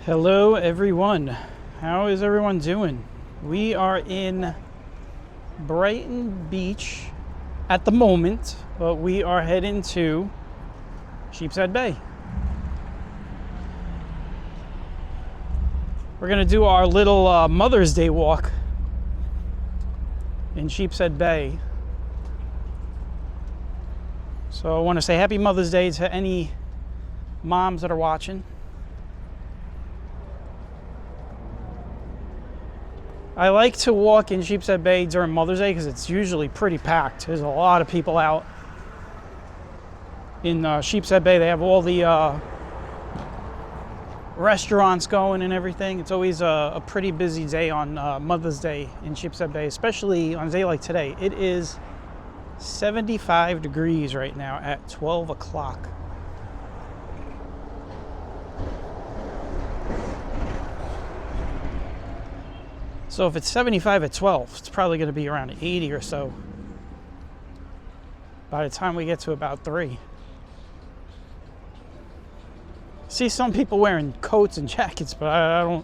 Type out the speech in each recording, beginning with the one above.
Hello everyone, how is everyone doing? We are in Brighton Beach at the moment, but we are heading to Sheepshead Bay. We're gonna do our little Mother's Day walk in Sheepshead Bay. So I want to say happy Mother's Day to any moms that are watching. I like to walk in Sheepshead Bay during Mother's Day because it's usually pretty packed. There's a lot of people out in Sheepshead Bay. They have all the restaurants going and everything. It's always a pretty busy day on Mother's Day in Sheepshead Bay, especially on a day like today. It is 75 degrees right now at 12 o'clock. So if it's 75 at 12, it's probably going to be around 80 or so by the time we get to about 3. See some people wearing coats and jackets, but I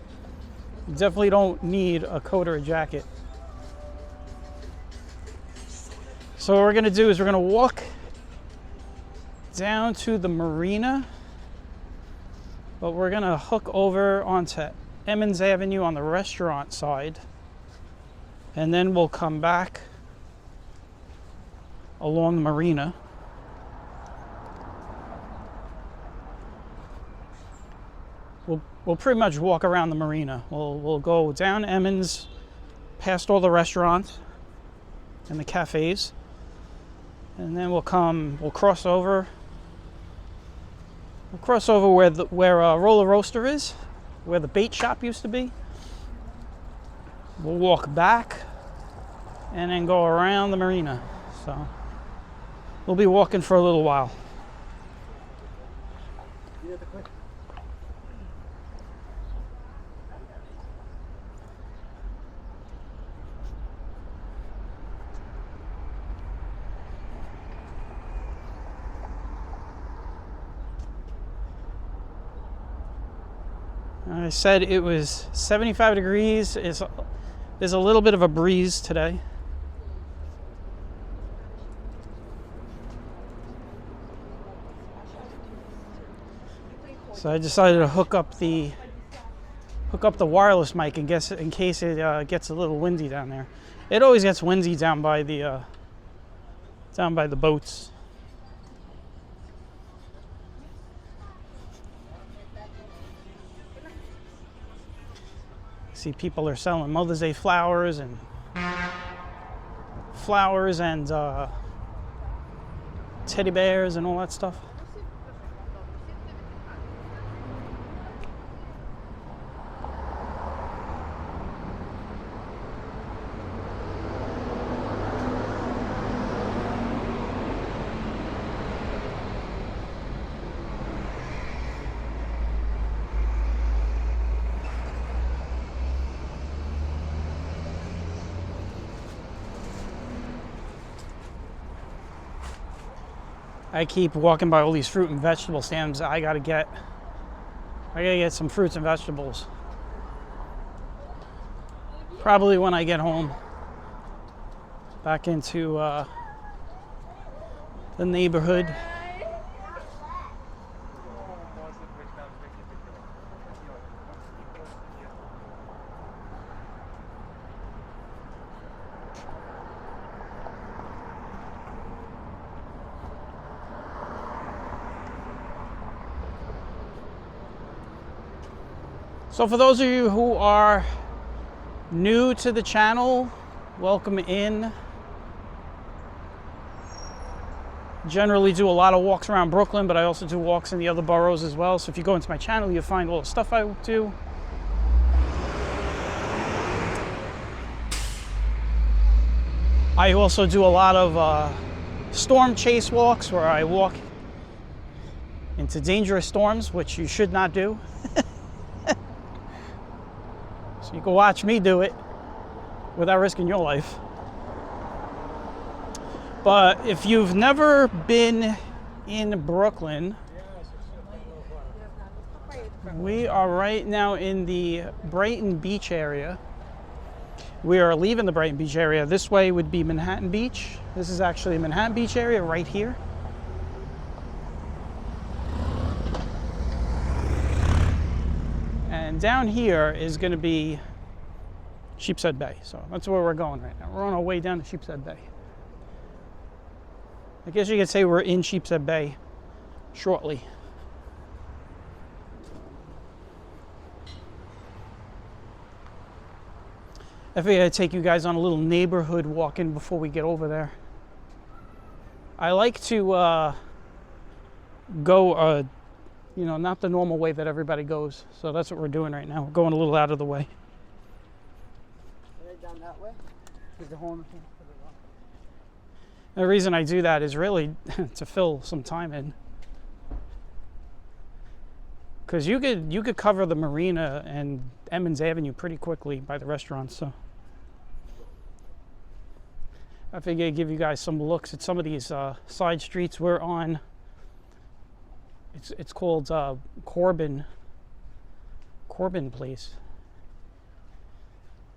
definitely don't need a coat or a jacket. So what we're going to do is we're going to walk down to the marina, but we're going to hook over onto Emmons Avenue on the restaurant side, and then we'll come back along the marina. We'll pretty much walk around the marina. We'll go down Emmons, past all the restaurants and the cafes, and then we'll cross over where Roller Roaster is, where the bait shop used to be. We'll walk back and then go around the marina. So we'll be walking for a little while. I said it was 75 degrees. There's a little bit of a breeze today. So I decided to hook up the wireless mic in case it gets a little windy down there. It always gets windy down by the boats. See, people are selling Mother's Day flowers and teddy bears and all that stuff. I keep walking by all these fruit and vegetable stands. I gotta get some fruits and vegetables. Probably when I get home, back into the neighborhood. So for those of you who are new to the channel, welcome in. Generally do a lot of walks around Brooklyn, but I also do walks in the other boroughs as well. So if you go into my channel, you'll find all the stuff I do. I also do a lot of storm chase walks where I walk into dangerous storms, which you should not do. So you can watch me do it without risking your life. But if you've never been in Brooklyn, We are right now in the Brighton Beach area. We are leaving the Brighton Beach area. This way would be Manhattan Beach. This is actually Manhattan Beach area right here. And down here is going to be Sheepshead Bay. So that's where we're going right now. We're on our way down to Sheepshead Bay. I guess you could say we're in Sheepshead Bay shortly. I figured I'd take you guys on a little neighborhood walk-in before we get over there. I like to go, you know, not the normal way that everybody goes. So that's what we're doing right now. We're going a little out of the way. Right down that way? Is the hole in the thing? The reason I do that is really to fill some time in. Because you could cover the marina and Emmons Avenue pretty quickly by the restaurants. So I figured I'd give you guys some looks at some of these side streets we're on. It's called Corbin Place.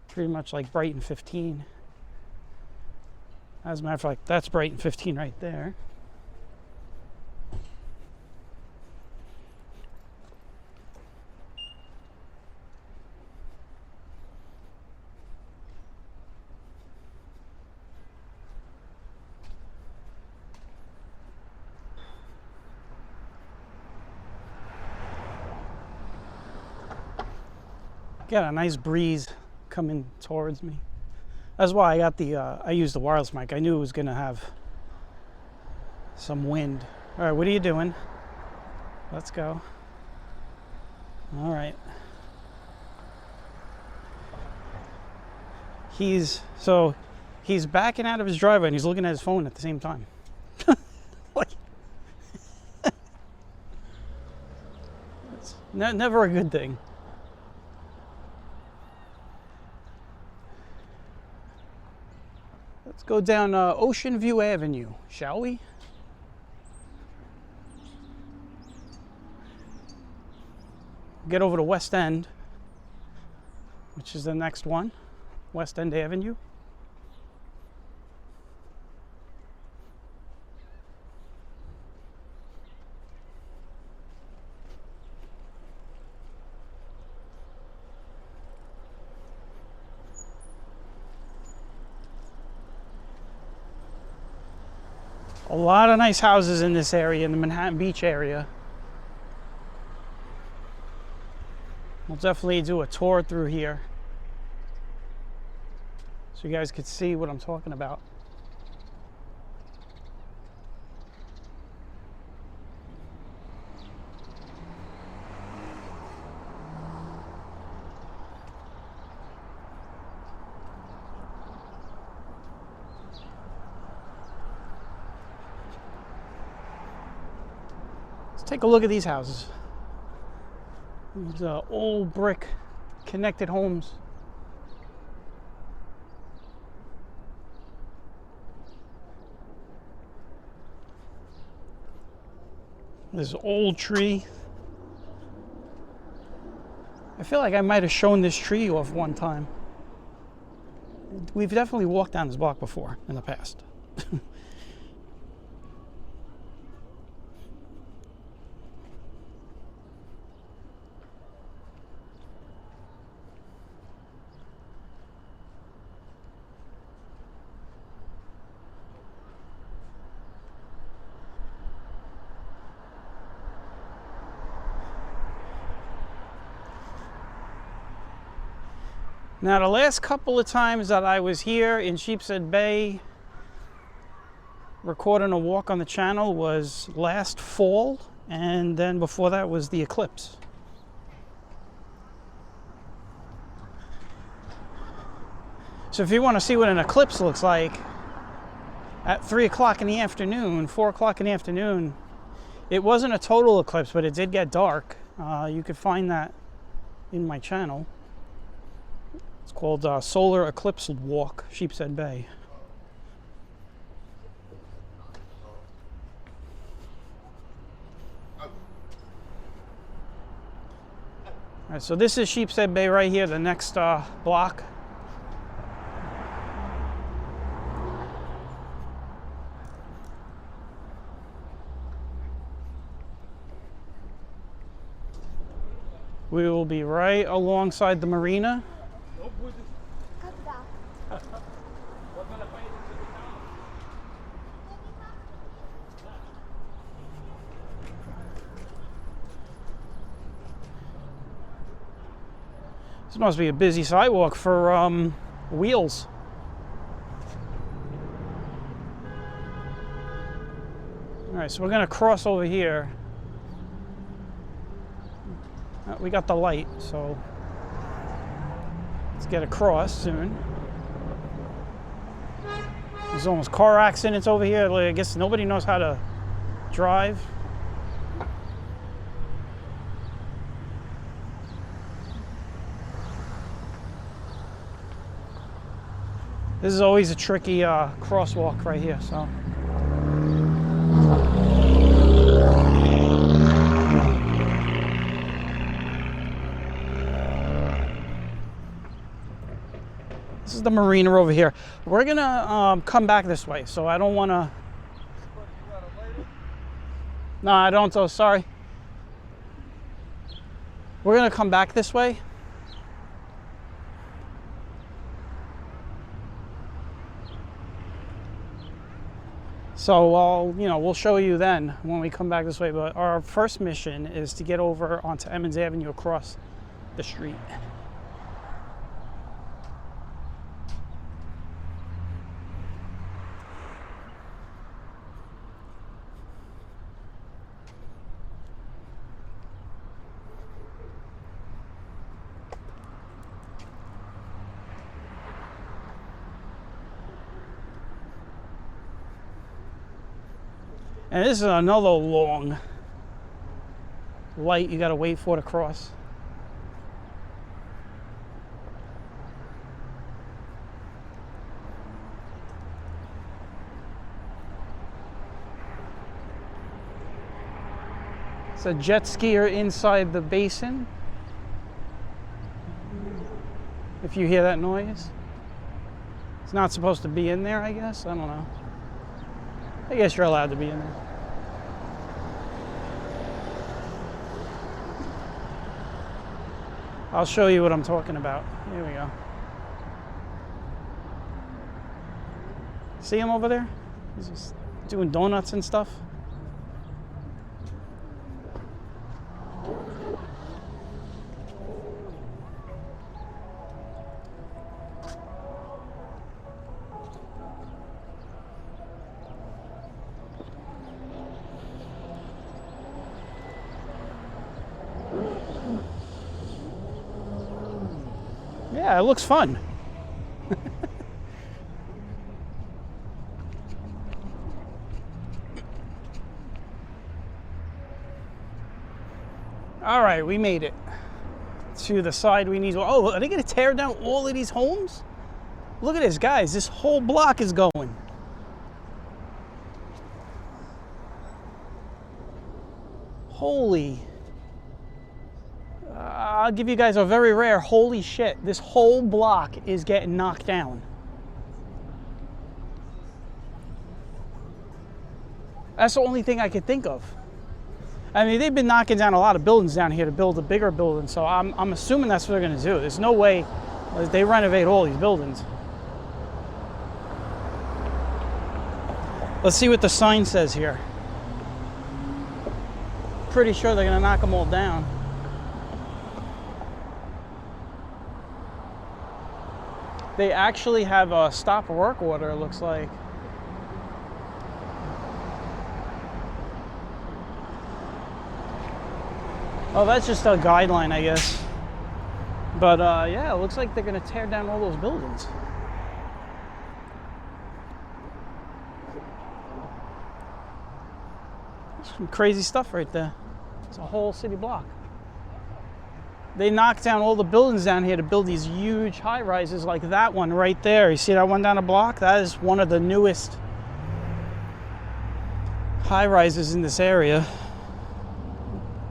Pretty much like Brighton 15. As a matter of fact, that's Brighton 15 right there. Got a nice breeze coming towards me. That's why I got I used the wireless mic. I knew it was gonna have some wind. All right, what are you doing? Let's go. All right. He's backing out of his driveway and he's looking at his phone at the same time. Like, it's never a good thing. Let's go down Ocean View Avenue, shall we? Get over to West End, which is the next one, West End Avenue. A lot of nice houses in this area, in the Manhattan Beach area. We'll definitely do a tour through here so you guys could see what I'm talking about. Take a look at these houses. These old brick connected homes. This old tree. I feel like I might have shown this tree off one time. We've definitely walked down this block before in the past. Now, the last couple of times that I was here in Sheepshead Bay recording a walk on the channel was last fall, and then before that was the eclipse. So if you want to see what an eclipse looks like, at 3 o'clock in the afternoon, 4 o'clock in the afternoon, it wasn't a total eclipse, but it did get dark. You could find that in my channel. It's called Solar Eclipse Walk, Sheepshead Bay. right, so this is Sheepshead Bay right here, the next block. We will be right alongside the marina. This must be a busy sidewalk for wheels. All right, so we're gonna cross over here. We got the light, so let's get across soon. There's almost car accidents over here. I guess nobody knows how to drive. This is always a tricky crosswalk right here, so. This is the marina over here. We're gonna come back this way, so I don't wanna. No, I don't, so sorry. We're gonna come back this way. So we'll show you then when we come back this way. But our first mission is to get over onto Emmons Avenue across the street. And this is another long light you gotta wait for to cross. It's a jet skier inside the basin. If you hear that noise. It's not supposed to be in there, I guess. I don't know. I guess you're allowed to be in there. I'll show you what I'm talking about. Here we go. See him over there? He's just doing donuts and stuff. Yeah, it looks fun. All right, we made it to the side we need. Oh, are they going to tear down all of these homes? Look at this, guys. This whole block is going. Holy. I'll give you guys a very rare holy shit. This whole block is getting knocked down. That's the only thing I could think of. I mean, they've been knocking down a lot of buildings down here to build a bigger building, so I'm assuming that's what they're going to do. There's no way they renovate all these buildings. Let's see what the sign says here. Pretty sure they're going to knock them all down. They actually have a stop work order, it looks like. Oh, that's just a guideline, I guess. But yeah, it looks like they're gonna tear down all those buildings. Some crazy stuff right there. It's a whole city block. They knocked down all the buildings down here to build these huge high-rises like that one right there. You see that one down the block? That is one of the newest high-rises in this area.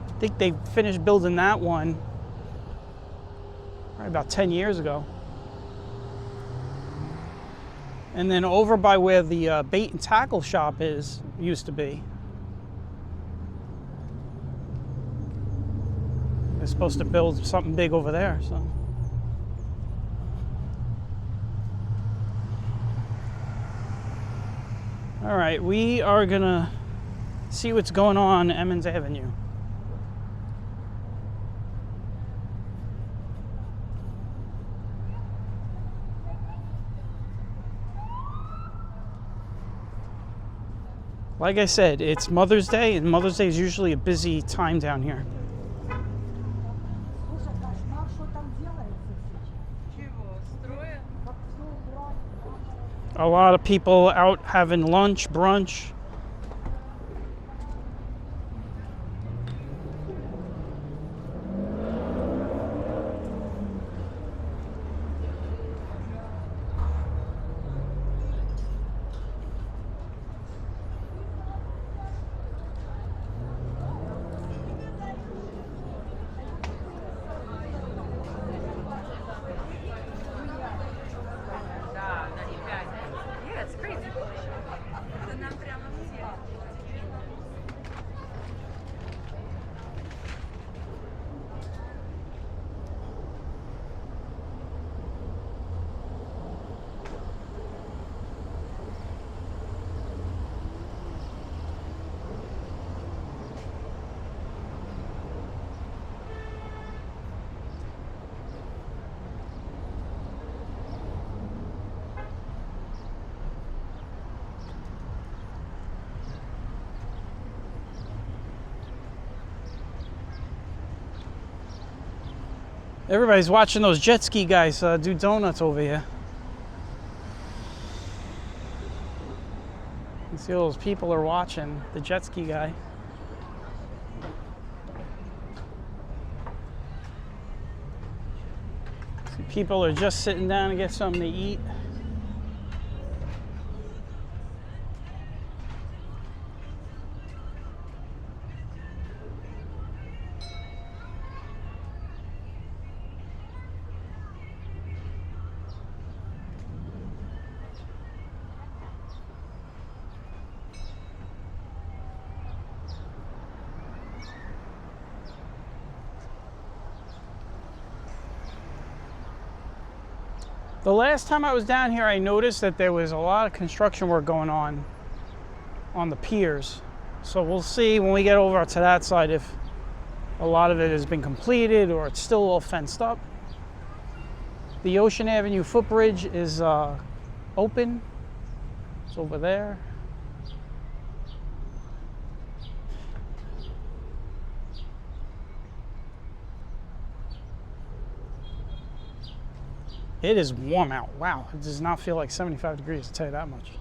I think they finished building that one Probably about 10 years ago. And then over by where the bait and tackle shop used to be. They're supposed to build something big over there, so. All right, we are gonna see what's going on Emmons Avenue. Like I said, it's Mother's Day, and Mother's Day is usually a busy time down here. A lot of people out having lunch, brunch. Everybody's watching those jet ski guys do donuts over here. You see all those people are watching the jet ski guy. See, people are just sitting down to get something to eat. The last time I was down here, I noticed that there was a lot of construction work going on the piers. So we'll see when we get over to that side if a lot of it has been completed or it's still all fenced up. The Ocean Avenue footbridge is open. It's over there. It is warm out. Wow, it does not feel like 75 degrees, I'll tell you that much.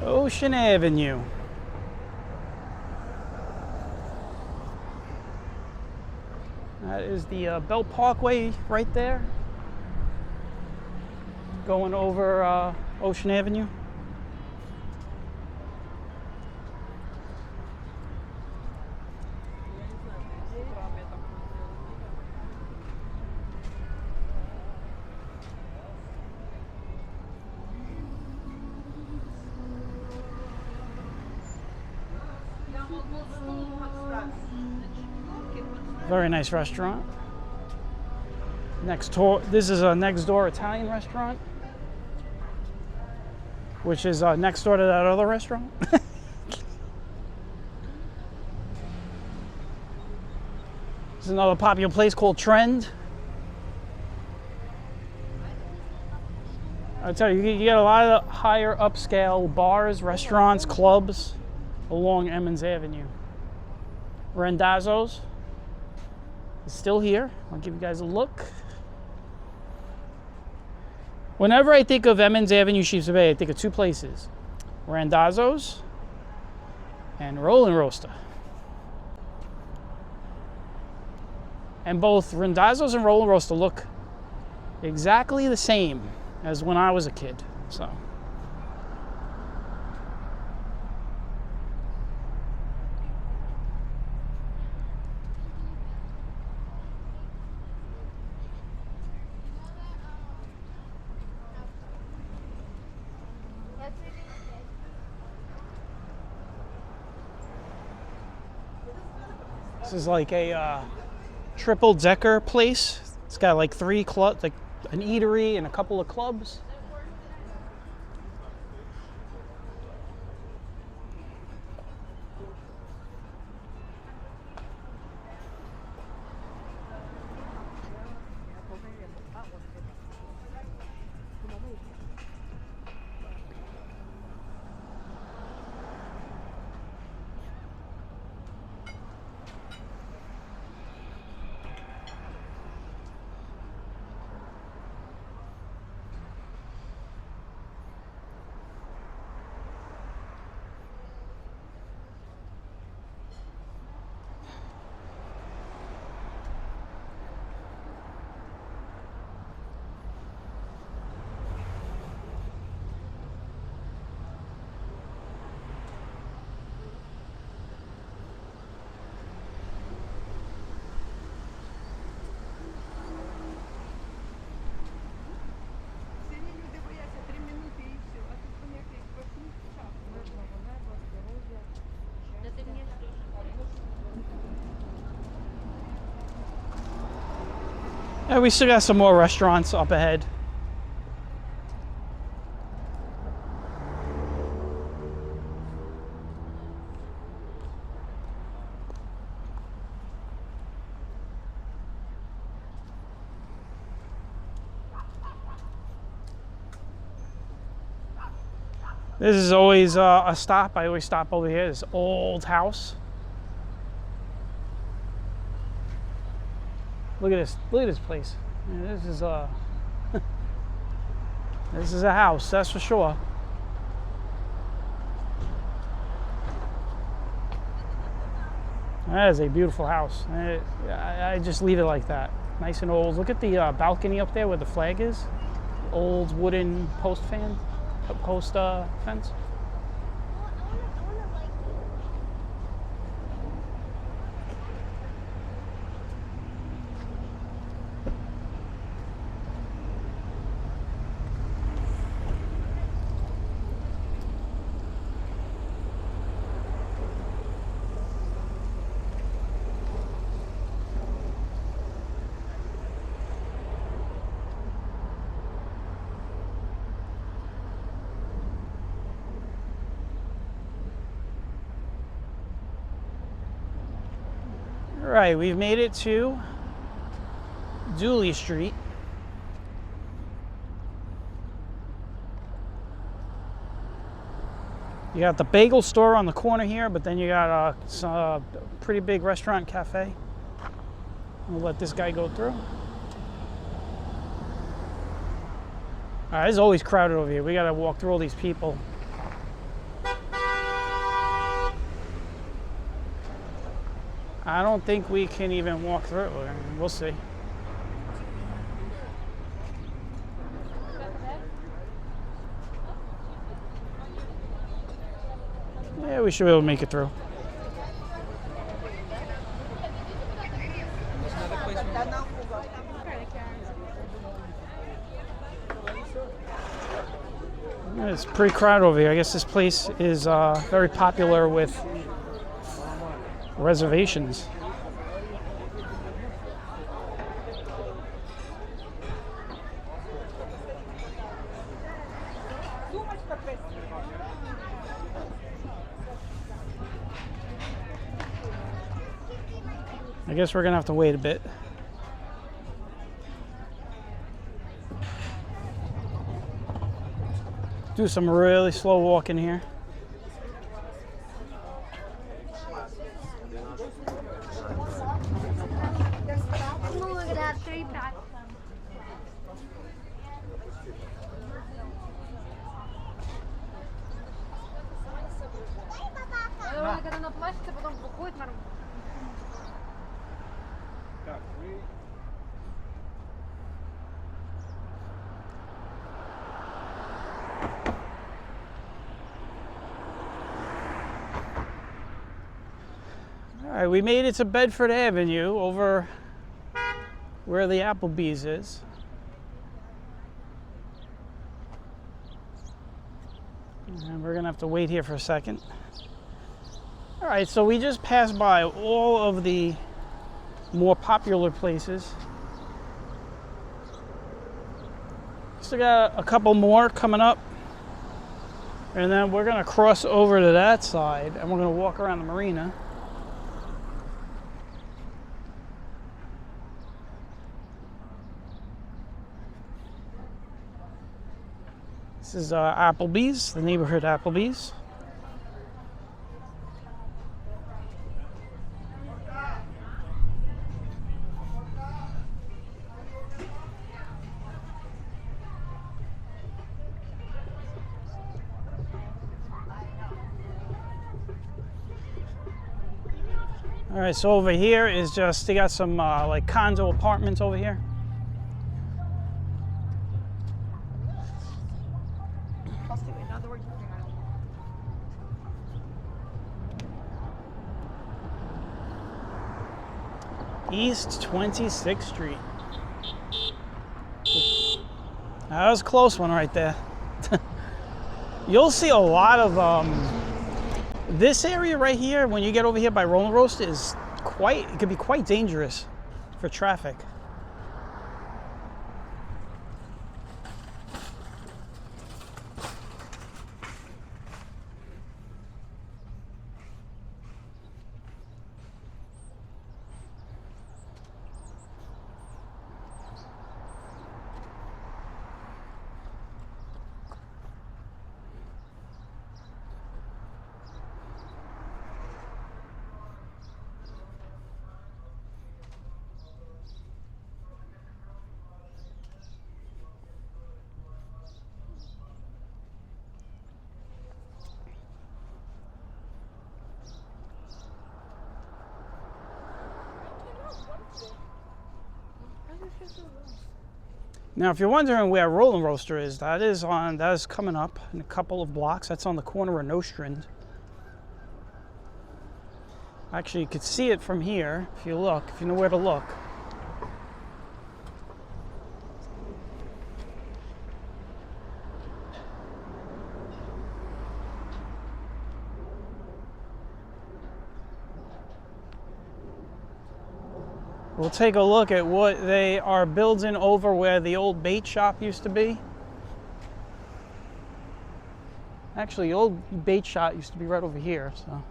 Ocean Avenue. That is the Belt Parkway right there, going over Ocean Avenue. Very nice restaurant. Next door, this is a next door Italian restaurant, which is next door to that other restaurant. There's another popular place called Trend. I tell you, you get a lot of higher upscale bars, restaurants, clubs along Emmons Avenue. Randazzo's is still here. I'll give you guys a look. Whenever I think of Emmons Avenue, Sheepshead Bay, I think of two places: Randazzo's and Rollin' Roaster. And both Randazzo's and Rollin' Roaster look exactly the same as when I was a kid. So this is like a triple decker place. It's got like three clubs, like an eatery and a couple of clubs. Yeah, we still got some more restaurants up ahead. This is always a stop. I always stop over here. This old house. Look at this. Look at this place. Yeah, this is a this is a house, that's for sure. That is a beautiful house. I just leave it like that. Nice and old. Look at the balcony up there where the flag is. Old wooden post fence. All right, we've made it to Dooley Street. You got the bagel store on the corner here, but then you got a pretty big restaurant cafe. We'll let this guy go through. All right, it's always crowded over here. We got to walk through all these people. I don't think we can even walk through. We'll see. Yeah, we should be able to make it through. It's pretty crowded over here. I guess this place is very popular with reservations. I guess we're gonna have to wait a bit. Do some really slow walking here. Look at that 3-pack. Когда наплачется, потом выходит нормально. All right, we made it to Bedford Avenue over where the Applebee's is. And we're gonna have to wait here for a second. All right, so we just passed by all of the more popular places. Still got a couple more coming up. And then we're gonna cross over to that side and we're gonna walk around the marina. This is Applebee's, the neighborhood Applebee's. All right, so over here is just, they got some like condo apartments over here. East 26th Street. That was a close one right there. You'll see a lot of this area right here when you get over here by Roller Roaster is it could be quite dangerous for traffic. Now, if you're wondering where Roller Roaster is, that is coming up in a couple of blocks. That's on the corner of Nostrand. Actually, you could see it from here if you look, if you know where to look. We'll take a look at what they are building over where the old bait shop used to be. Actually, the old bait shop used to be right over here, so.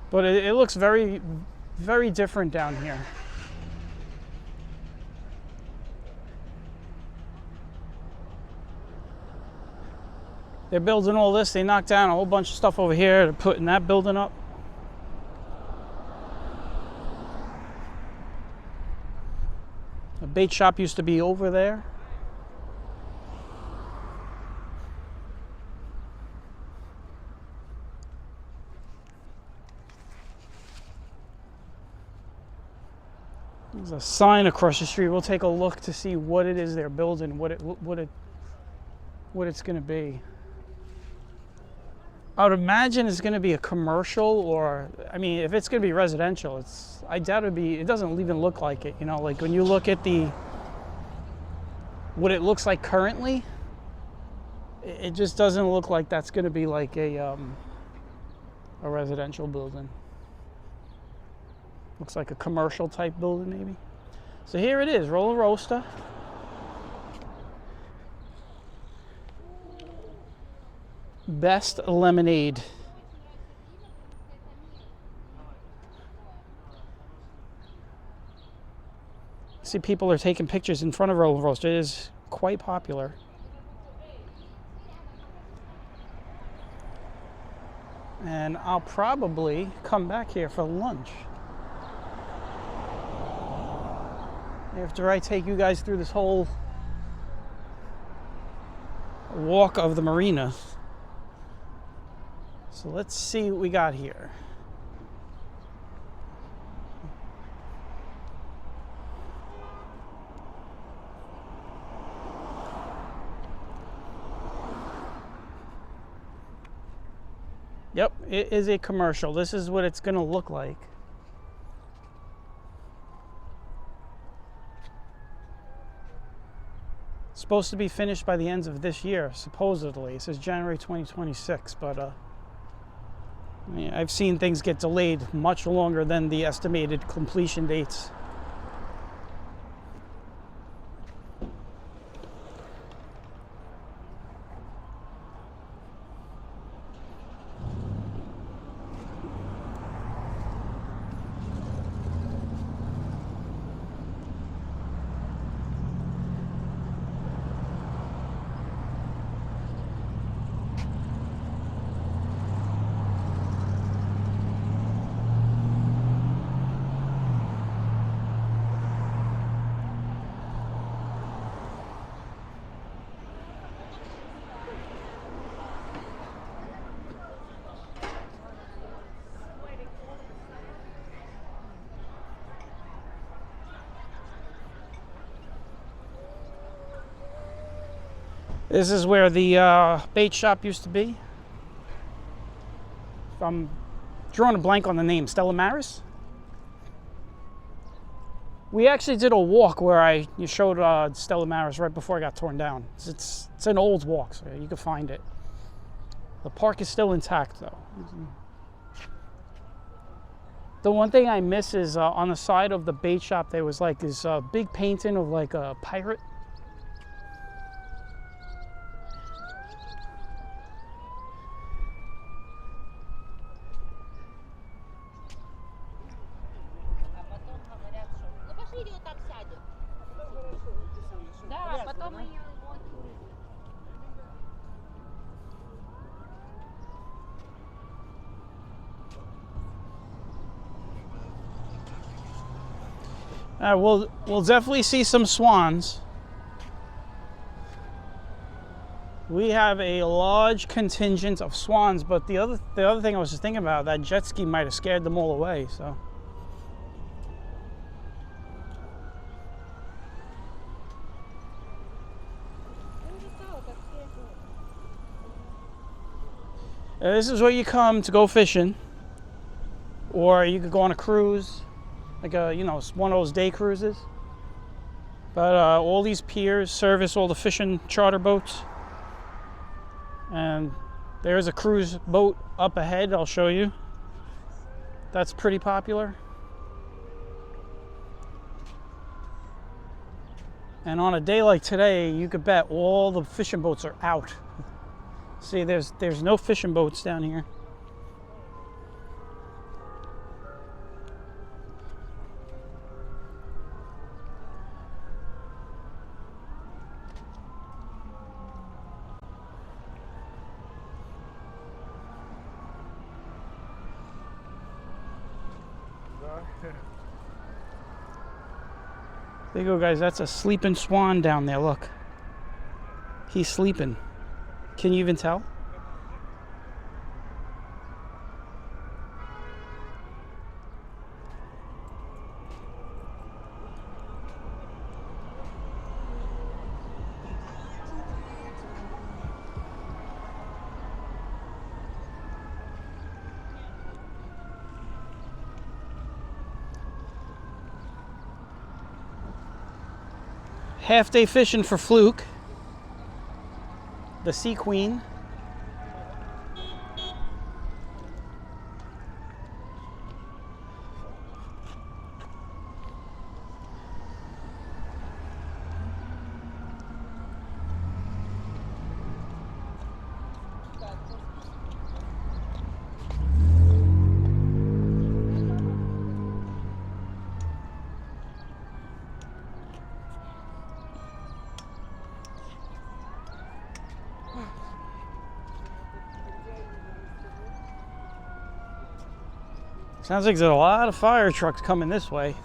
But it looks very, very different down here. They're building all this. They knocked down a whole bunch of stuff over here. They're putting that building up. The bait shop used to be over there. There's a sign across the street. We'll take a look to see what it is they're building, what it's going to be. I would imagine it's going to be a commercial, or I mean, if it's going to be residential, I doubt it doesn't even look like it, you know, like when you look at what it looks like currently, it just doesn't look like that's going to be like a residential building. Looks like a commercial type building maybe. So here it is, Roller Roaster. Best lemonade. See, people are taking pictures in front of Roller Coaster. It is quite popular. And I'll probably come back here for lunch after I take you guys through this whole walk of the marina. So let's see what we got here. Yep, it is a commercial. This is what it's going to look like. It's supposed to be finished by the end of this year, supposedly. It says January 2026, but I mean, I've seen things get delayed much longer than the estimated completion dates. This is where the bait shop used to be. I'm drawing a blank on the name. Stella Maris? We actually did a walk where you showed Stella Maris right before it got torn down. It's an old walk, so you can find it. The park is still intact, though. The one thing I miss is on the side of the bait shop there was like this big painting of like a pirate. We'll definitely see some swans. We have a large contingent of swans, but the other thing I was just thinking about, that jet ski might have scared them all away. So. This is where you come to go fishing, or you could go on a cruise. Like one of those day cruises. But all these piers service all the fishing charter boats. And there's a cruise boat up ahead, I'll show you. That's pretty popular. And on a day like today, you could bet all the fishing boats are out. See, there's no fishing boats down here. There you go, guys. That's a sleeping swan down there. Look. He's sleeping. Can you even tell? Half day fishing for Fluke, the Sea Queen. Sounds like there's a lot of fire trucks coming this way.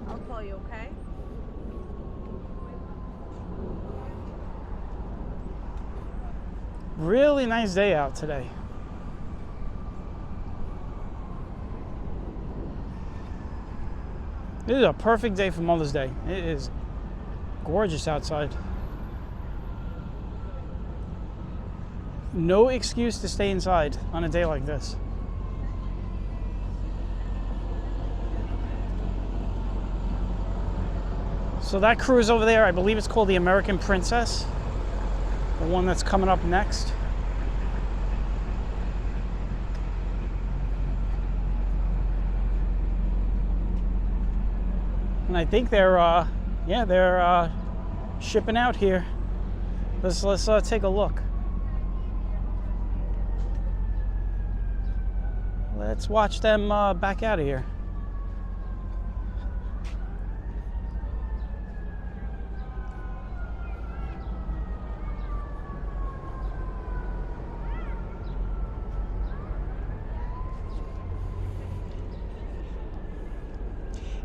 I'll call you, okay? Really nice day out today. This is a perfect day for Mother's Day. It is gorgeous outside. No excuse to stay inside on a day like this. So that cruise over there, I believe it's called the American Princess. The one that's coming up next. And I think they're shipping out here. Let's take a look. Let's watch them back out of here.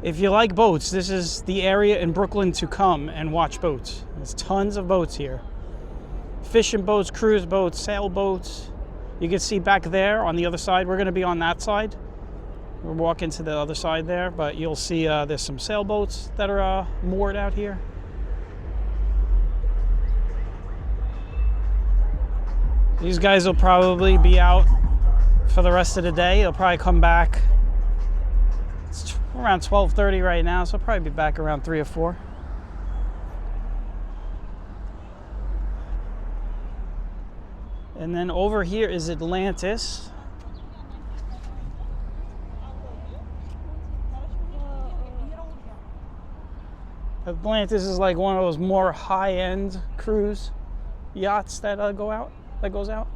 If you like boats, this is the area in Brooklyn to come and watch boats. There's tons of boats here. Fishing boats, cruise boats, sailboats. You can see back there on the other side. We're going to be on that side. We're walking to the other side there, but you'll see there's some sailboats that are moored out here. These guys will probably be out for the rest of the day. They'll probably come back. It's around 12:30 right now, so I'll probably be back around 3 or 4. And then over here is Atlantis. Atlantis is like one of those more high-end cruise yachts that goes out.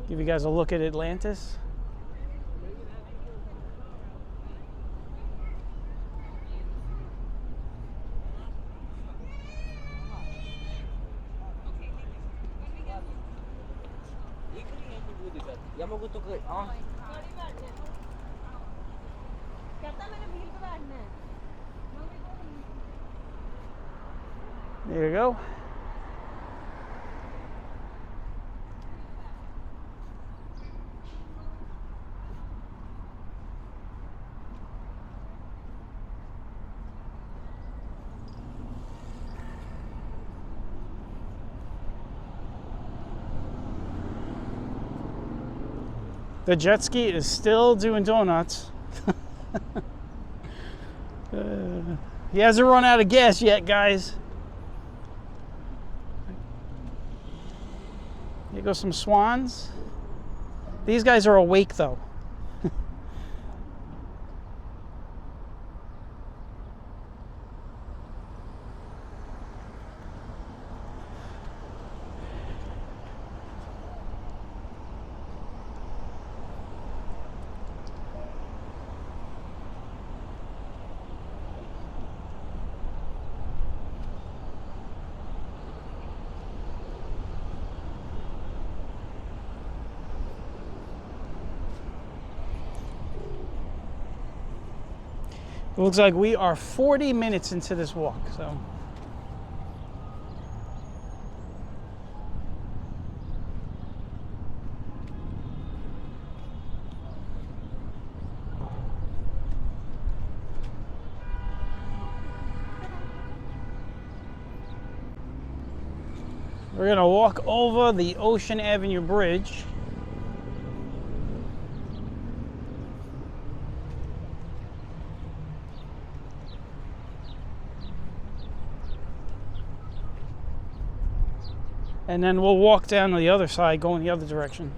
Give you guys a look at Atlantis. There you go. The jet ski is still doing donuts. He hasn't run out of gas yet, guys. Here go some swans. These guys are awake though. It looks like we are 40 minutes into this walk, so. We're gonna walk over the Ocean Avenue Bridge. And then we'll walk down to the other side, going the other direction.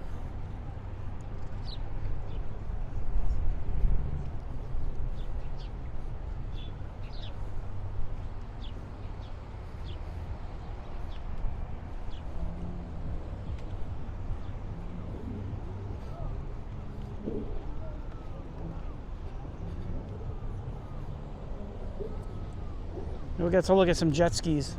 We'll get to look at some jet skis.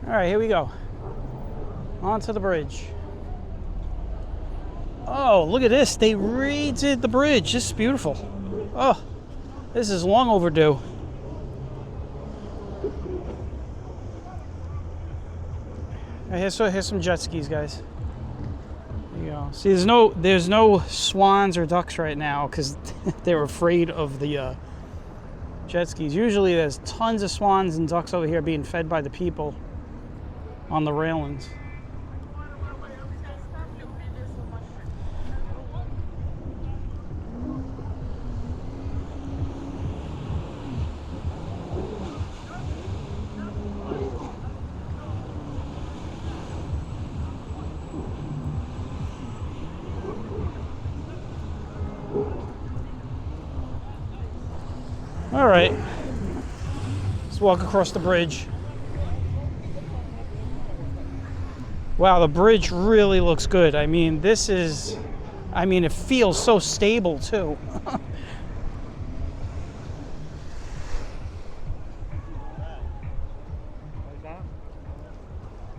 All right, here we go. Onto the bridge. Oh, look at this. They redid the bridge. This is beautiful. Oh, this is long overdue. Here's some jet skis, guys. There you go. See, there's no swans or ducks right now because they're afraid of the jet skis. Usually there's tons of swans and ducks over here being fed by the people on the railings. All right, let's walk across the bridge. Wow, the bridge really looks good. I mean, it feels so stable too.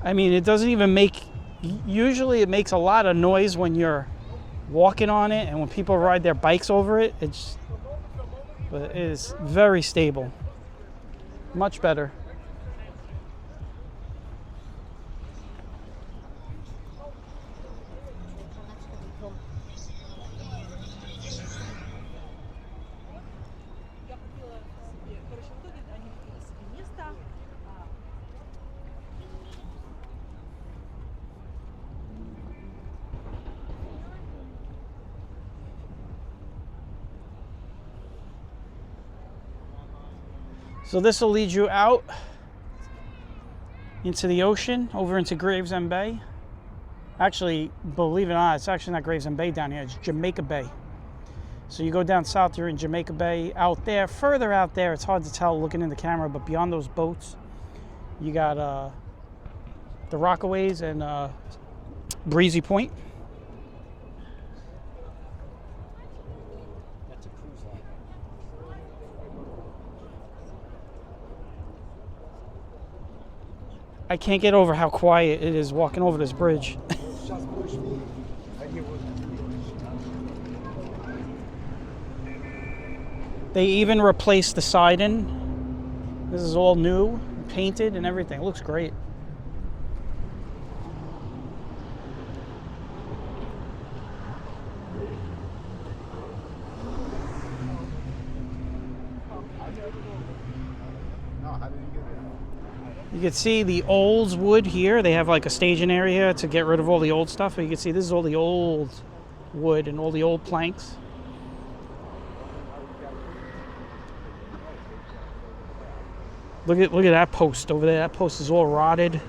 I mean, it doesn't even make, usually it makes a lot of noise when you're walking on it and when people ride their bikes over it. But it is very stable. Much better. So this will lead you out into the ocean, over into Gravesend Bay. Actually, believe it or not, it's actually not Gravesend Bay down here, it's Jamaica Bay. So you go down south, you're in Jamaica Bay. Out there, further out there, it's hard to tell looking in the camera, but beyond those boats, you got the Rockaways and Breezy Point. I can't get over how quiet it is walking over this bridge. They even replaced the siding. This is all new, painted and everything. It looks great. You can see the old wood here. They have like a staging area to get rid of all the old stuff. But you can see this is all the old wood and all the old planks. Look at that post over there. That post is all rotted.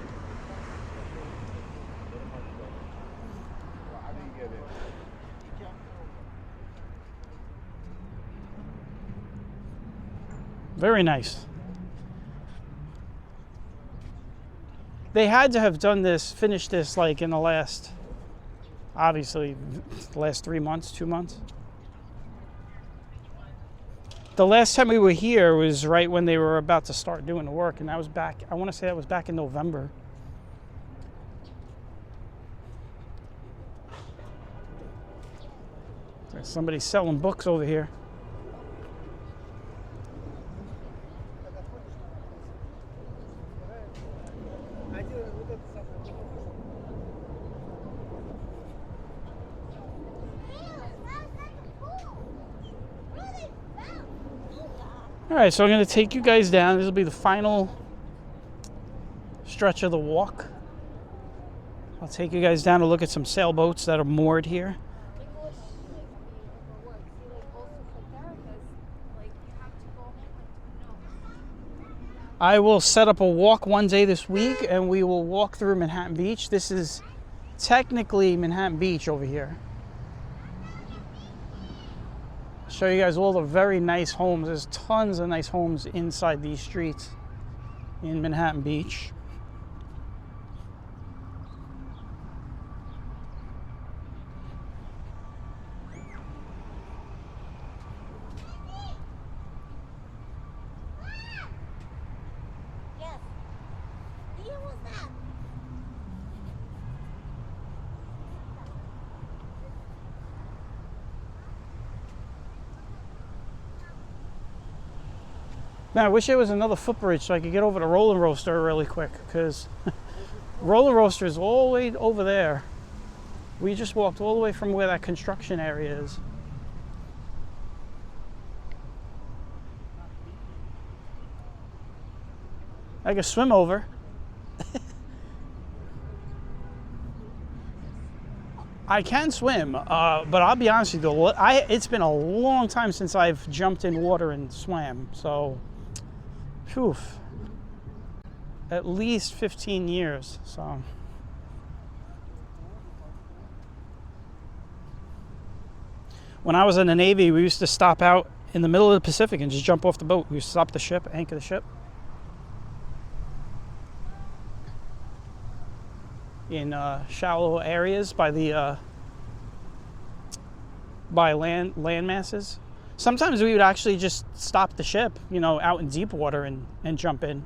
Very nice. They had to have done this, finished this like in the last obviously, the last 3 months, 2 months. The last time we were here was right when they were about to start doing the work, and that was back, I want to say that was back in November. There's somebody selling books over here. All right, so I'm going to take you guys down. This will be the final stretch of the walk. I'll take you guys down to look at some sailboats that are moored here. I will set up a walk one day this week, and we will walk through Manhattan Beach. This is technically Manhattan Beach over here. Show you guys all the very nice homes. There's tons of nice homes inside these streets in Manhattan Beach. Man, I wish there was another footbridge so I could get over to Roller Roaster really quick, because Roller Roaster is all the way over there. We just walked all the way from where that construction area is. I could swim over. I can swim, but I'll be honest with you, it's been a long time since I've jumped in water and swam, so phew, at least 15 years. So when I was in the Navy, we used to stop out in the middle of the Pacific and just jump off the boat. We used to stop the ship, anchor the ship in shallow areas by the by land masses. Sometimes we would actually just stop the ship, you know, out in deep water and jump in.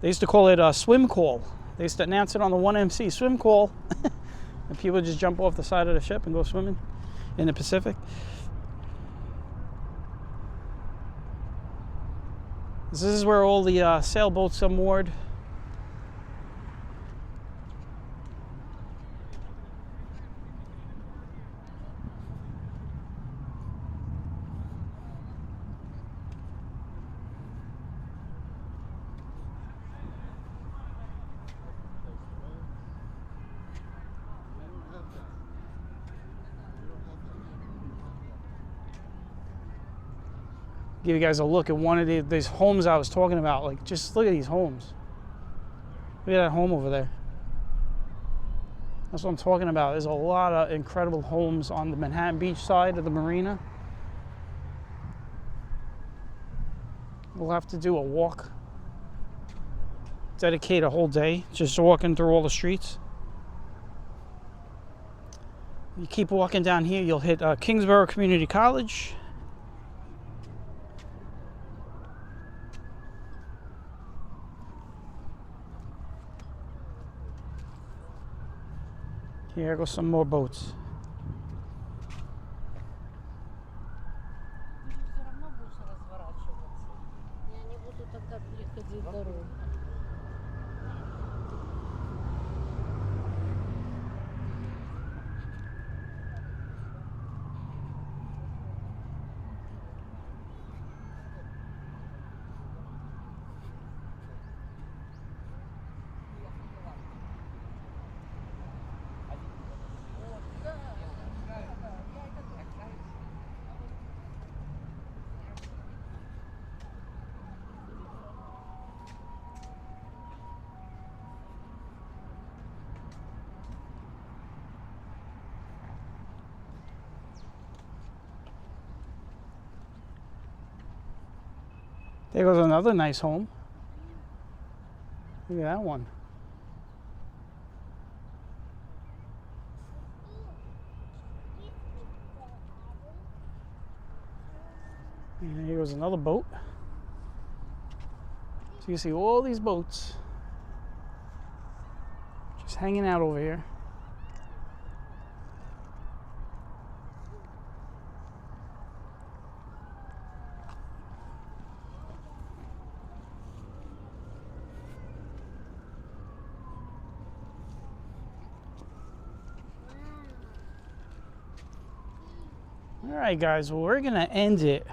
They used to call it a swim call. They used to announce it on the 1MC, swim call. And people would just jump off the side of the ship and go swimming in the Pacific. This is where all the sailboats are moored. Give you guys a look at one of these homes I was talking about. Like, just look at these homes. Look at that home over there. That's what I'm talking about. There's a lot of incredible homes on the Manhattan Beach side of the marina. We'll have to do a walk. Dedicate a whole day just walking through all the streets. You keep walking down here, you'll hit Kingsborough Community College. Here go some more boats. There goes another nice home. Look at that one. And here goes another boat. So you see all these boats just hanging out over here. All right, guys, well, we're gonna end it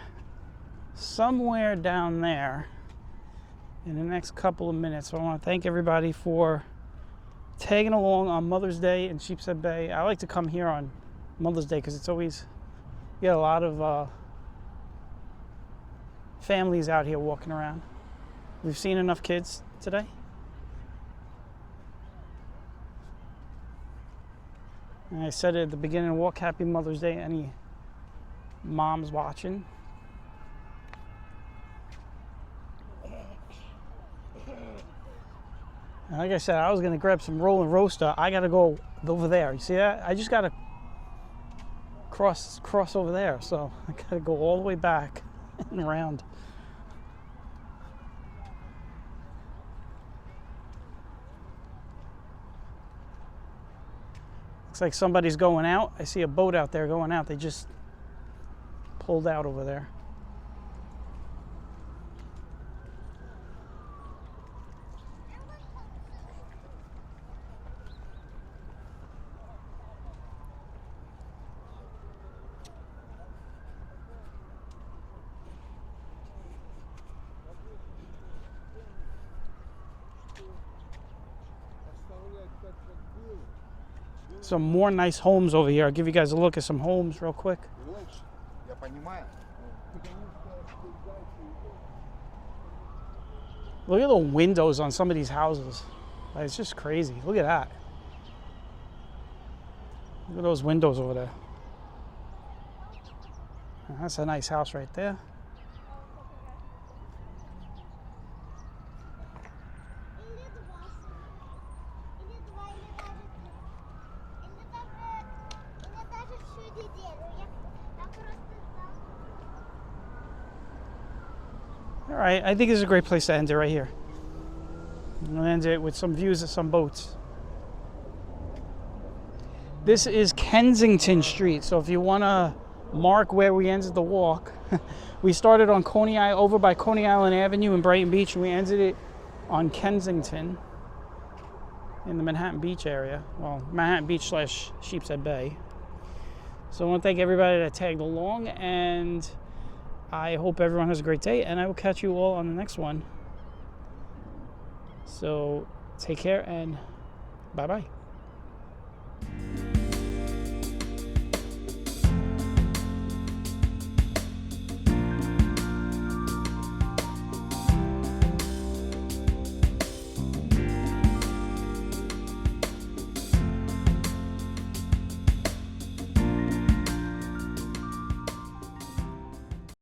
somewhere down there in the next couple of minutes. So I want to thank everybody for tagging along on Mother's Day in Sheepshead Bay. I like to come here on Mother's Day because it's always, you get a lot of families out here walking around. We've seen enough kids today. And I said it at the beginning of the walk, happy Mother's Day, any moms watching. And like I said, I was gonna grab some rolling roaster. I gotta go over there. You see that? I just gotta cross over there. So I gotta go all the way back and around. Looks like somebody's going out. I see a boat out there going out. They just pulled out over there. Some more nice homes over here. I'll give you guys a look at some homes real quick. Look at the windows on some of these houses. Like, it's just crazy. Look at that. Look at those windows over there. That's a nice house right there. All right, I think this is a great place to end it right here. We'll end it with some views of some boats. This is Kensington Street, so if you want to mark where we ended the walk, we started on Coney Island, over by Coney Island Avenue in Brighton Beach, and we ended it on Kensington in the Manhattan Beach area. Well, Manhattan Beach / Sheepshead Bay. So I want to thank everybody that tagged along, and I hope everyone has a great day, and I will catch you all on the next one. So take care and bye-bye.